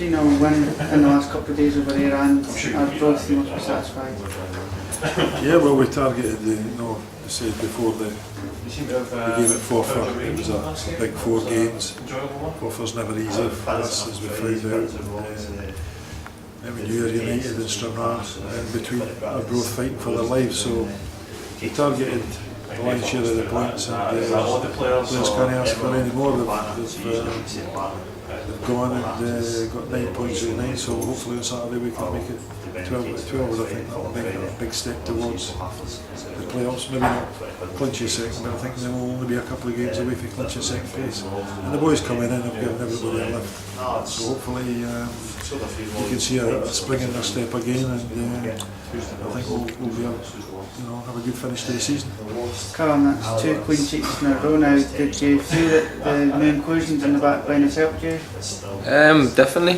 3-0 win in the last couple of days over there, and our growth must be satisfied. Yeah, well, we targeted the, I said before the game at Forfar, it was a big 4 games. Forfar's never easy for us, as we found out. We knew United and Stranraer in between are both fighting for their lives, so we targeted the lion's share of the points, and the players can't ask for any more. They've gone and got 9 points in 9, so hopefully on Saturday we can make it 12. I think that will make a big step towards the playoffs. Maybe not clinch a second, but I think they will only be a couple of games away from clinching second place. And the boys coming in have given everybody a lift, so hopefully you can see a spring in their step again, and I think we'll be have a good finish to the season. Callum, that's 2 clean sheets in a row now. Did you feel that the new inclusions in the back line has helped you? Definitely. I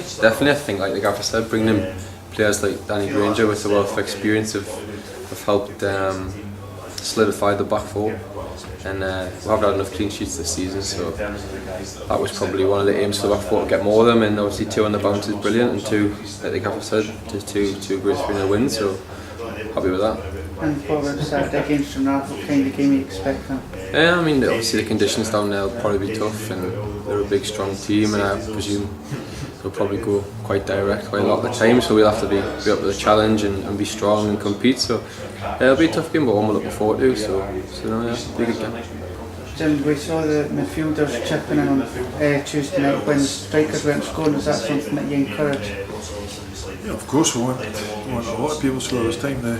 think, like the gaffer said, bringing in players like Danny Granger with a wealth of experience have helped solidify the back four, and we haven't had enough clean sheets this season, so that was probably one of the aims for the back four, to get more of them, and obviously 2 on the bounce is brilliant, and 2, like the gaffer said, just two great 3-0 wins, so happy with that. And forward Saturday against Stranraer, what kind of game are you expecting? I mean, obviously the conditions down there will probably be tough, and they're a big strong team, and I presume they'll probably go quite direct quite a lot of the time, so we'll have to be up to the challenge and be strong and compete, so it'll be a tough game, but one we're looking forward to, so yeah, be a good game. Jim, we saw the midfielders chipping in on Tuesday night when strikers weren't scoring. Is that something that you encourage? Yeah, of course we want a lot of people to score. This time the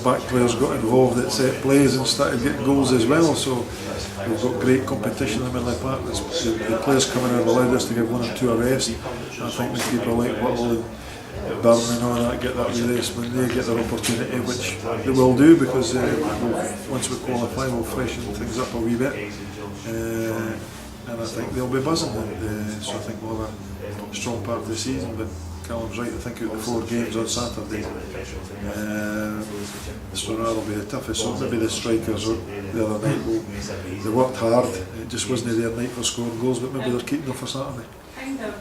back players got involved at set plays and started getting goals as well, so we've got great competition in the middle of the park. The players coming in have allowed us to give 1 or 2 arrests. I think the people like Whittle and Byrne and all that get that release when they get their opportunity, which they will do, because once we qualify we'll freshen things up a wee bit, and I think they'll be buzzing, and so I think we'll have a strong part of the season. But Callum's right, I think out the 4 games on Saturday, Stranraer will be the toughest, so maybe the strikers the other night, they worked hard, it just wasn't their night for scoring goals, but maybe they're keeping them for Saturday.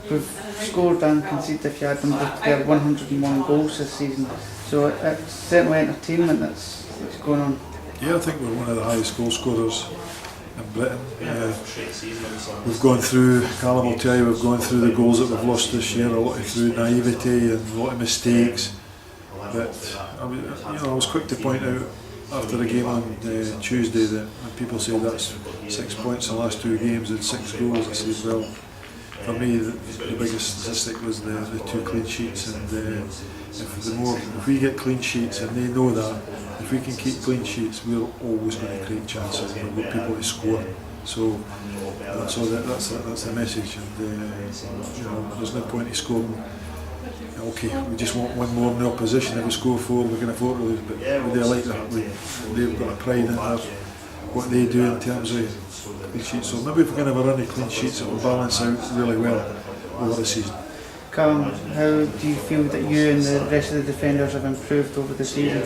We've scored and conceded, if you had them both together, 101 goals this season, so it's certainly entertainment that's going on. Yeah, I think we're one of the highest goal scorers in Britain. We've gone through, Callum will tell you, we've gone through the goals that we've lost this year, a lot through naivety and a lot of mistakes, but I was quick to point out after the game on Tuesday that when people say that's 6 points in the last 2 games and 6 goals, I said, well, for me the biggest statistic was the 2 clean sheets, and if we get clean sheets, and they know that, if we can keep clean sheets, we're always going to create chances and we've got people to score. So that's the message, and there's no point in scoring. Okay, we just want 1 more in the opposition. If we score 4, we can afford to lose, but we do like that. They've got a pride in what they do in terms of clean sheets. So maybe if we can have a run of clean sheets, it will balance out really well over the season. Callum, how do you feel that you and the rest of the defenders have improved over the season?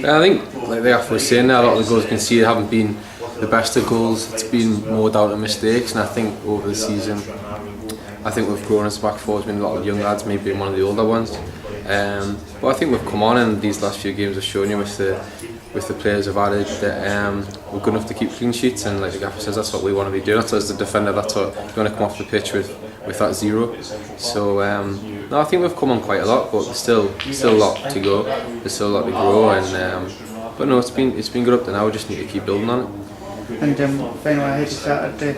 I think, like the gaffer was saying there, a lot of the goals conceded haven't been the best of goals. It's been more down to mistakes, and I think over the season, I think we've grown as back four. There's been a lot of young lads, maybe one of the older ones. But I think we've come on, and these last few games have shown you with the players we've added that we're good enough to keep clean sheets, and like the gaffer says, that's what we want to be doing. That's as the defender, that's what you want to come off the pitch with that 0. So no, I think we've come on quite a lot, but there's still a lot to go. There's still a lot to grow, and but no, it's been good up to now. We just need to keep building on it. And finally, ahead of Saturday,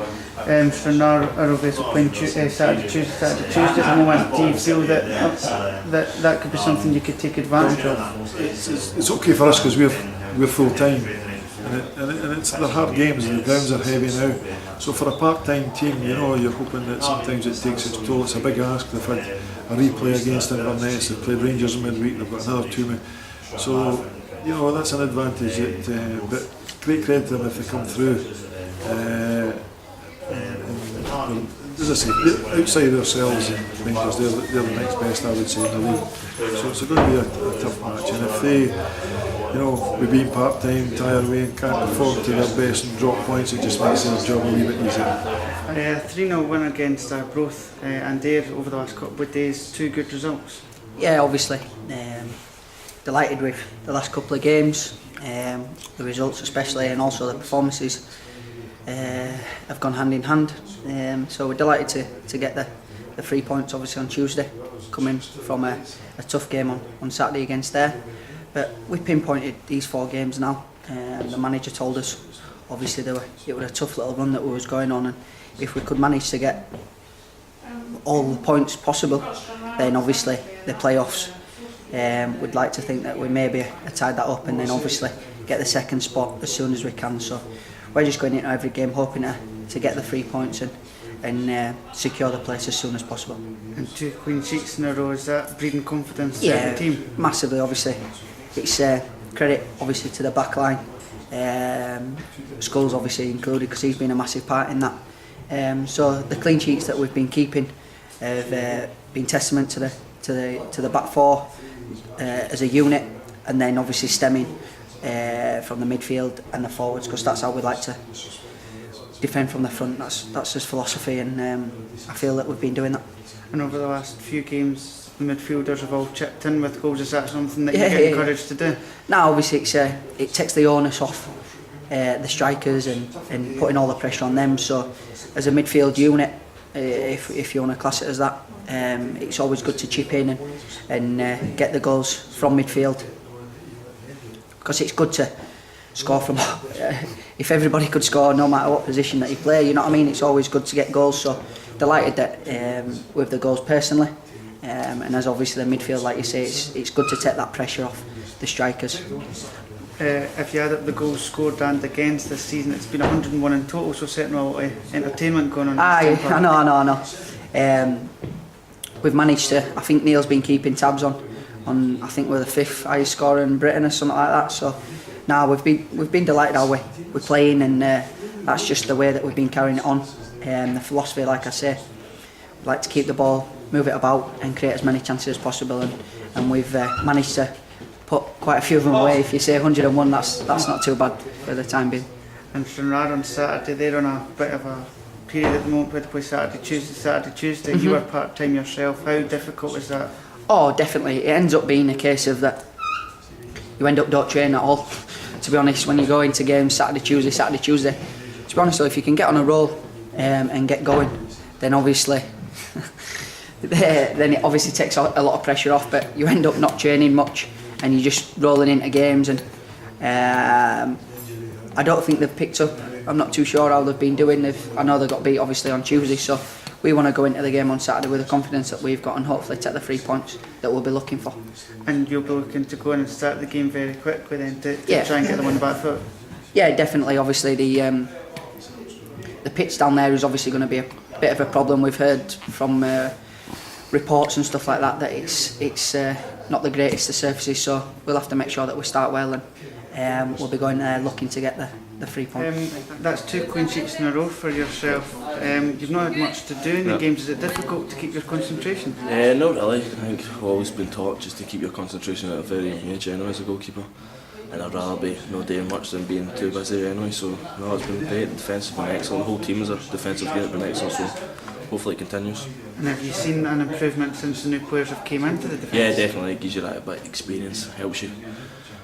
Stranraer are obviously playing Saturday, Tuesday at the moment. Do you feel that could be something you could take advantage of? It's okay for us because we're full time, and they're hard games, and the grounds are heavy now. So for a part-time team, you're hoping that sometimes it takes its toll. It's a big ask. They've had a replay against Inverness. They've played Rangers in midweek. They've got another 2. So that's an advantage. But great credit to them if they come through. As I say, outside ourselves and Rangers, they're the next best, I would say, in the league. So it's going to be a tough match, and if they, we've been part-time, tired away and can't afford to their best and drop points, it just makes their job a wee bit easier. 3-0 win against Arbroath and Ayr over the last couple of days, 2 good results. Yeah, obviously. Delighted with the last couple of games, the results especially, and also the performances have gone hand in hand. So we're delighted to get the 3 points obviously on Tuesday, coming from a tough game on Saturday against Ayr. But we pinpointed these 4 games now. The manager told us obviously it was a tough little run that we was going on, and if we could manage to get all the points possible, then obviously the playoffs, we'd like to think that we maybe tied that up and then obviously get the second spot as soon as we can. So we're just going into every game hoping to get the 3 points and secure the place as soon as possible. And 2 clean sheets in a row, is that breeding confidence in the team? Massively obviously. It's credit obviously to the back line, Skulls obviously included because he's been a massive part in that. So the clean sheets that we've been keeping have been testament to the back 4 as a unit, and then obviously stemming from the midfield and the forwards, because that's how we like to defend from the front. That's his philosophy, and I feel that we've been doing that. And over the last few games, the midfielders have all chipped in with goals. Is that something that you get encouraged to do? Now obviously it takes the onus off the strikers and putting all the pressure on them. So as a midfield unit, if you want to class it as that, it's always good to chip in and get the goals from midfield, because it's good to score from if everybody could score no matter what position that you play, you know what I mean, it's always good to get goals. So delighted that with the goals personally, and as obviously the midfield, like you say, it's good to take that pressure off the strikers. If you add up the goals scored and against this season, it's been 101 in total, so certainly a lot of entertainment going on. Aye, I know. We've managed to, I think Neil's been keeping tabs on I think we're the 5th highest scorer in Britain or something like that. So now we've been delighted how we're playing, and that's just the way that we've been carrying it on. The philosophy, like I say, we like to keep the ball, move it about and create as many chances as possible, and we've managed to put quite a few of them away. If you say 101, that's not too bad for the time being. And Stranraer on Saturday, they're on a bit of a period at the moment where they play Saturday, Tuesday. You were part-time yourself. How difficult is that? Oh, definitely. It ends up being a case of that you end up don't train at all. To be honest, when you go into games Saturday, Tuesday. To be honest though, if you can get on a roll and get going, then obviously then it obviously takes a lot of pressure off. But you end up not training much, and you're just rolling into games, and I don't think they've picked up. I'm not too sure how they've been doing. I know they got beat obviously on Tuesday, so we want to go into the game on Saturday with the confidence that we've got and hopefully take the 3 points that we'll be looking for. And you'll be looking to go in and start the game very quickly then to try and get them on the back foot? Yeah, definitely. Obviously the pitch down there is obviously going to be a bit of a problem. We've heard from reports and stuff like that it's not the greatest of surfaces, so we'll have to make sure that we start well, and we'll be going there looking to get the 3 points. That's 2 clean sheets in a row for yourself. You've not had much to do in the games. Is it difficult to keep your concentration? Not really. I think I've always been taught just to keep your concentration at a very young age anyway as a goalkeeper, and I'd rather be not doing much than being too busy anyway. So no, it's been great. The defence has been excellent. The whole team as a defensive unit has been excellent, so hopefully it continues. And have you seen an improvement since the new players have came into the defence? Yeah, definitely. It gives you that bit of experience, helps you.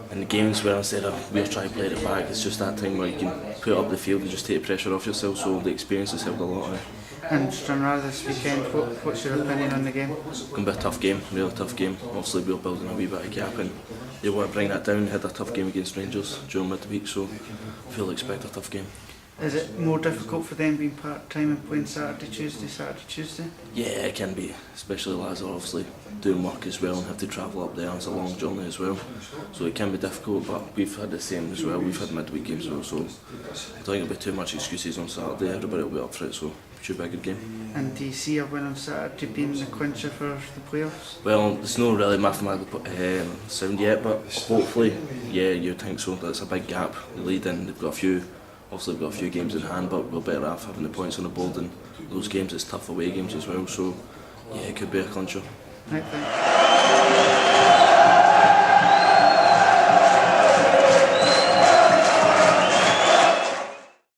In the games where instead of we're trying to play it back, it's just that time where you can put it up the field and just take the pressure off yourself, so the experience has helped a lot. And Stranraer this weekend, what's your opinion on the game? It's going to be a tough game, really tough game. Obviously we're building a wee bit of gap and they want to bring that down. Had a tough game against Rangers during midweek, so I feel expect a tough game. Is it more difficult for them being part-time and playing Saturday, Tuesday? Yeah, it can be, especially lads are obviously doing work as well and have to travel up there, and it's a long journey as well, so it can be difficult, but we've had the same as well. We've had midweek games as well, so I don't think it'll be too much excuses on Saturday. Everybody will be up for it, so it should be a good game. And do you see a win on Saturday being the clincher for the playoffs? Well, it's not really mathematically sound yet, but hopefully, yeah, you'd think so. That's a big gap. The lead in, they've got a few games in hand, but we're better off having the points on the board, and those games, it's tough away games as well, so yeah, it could be a clincher. Right, thanks.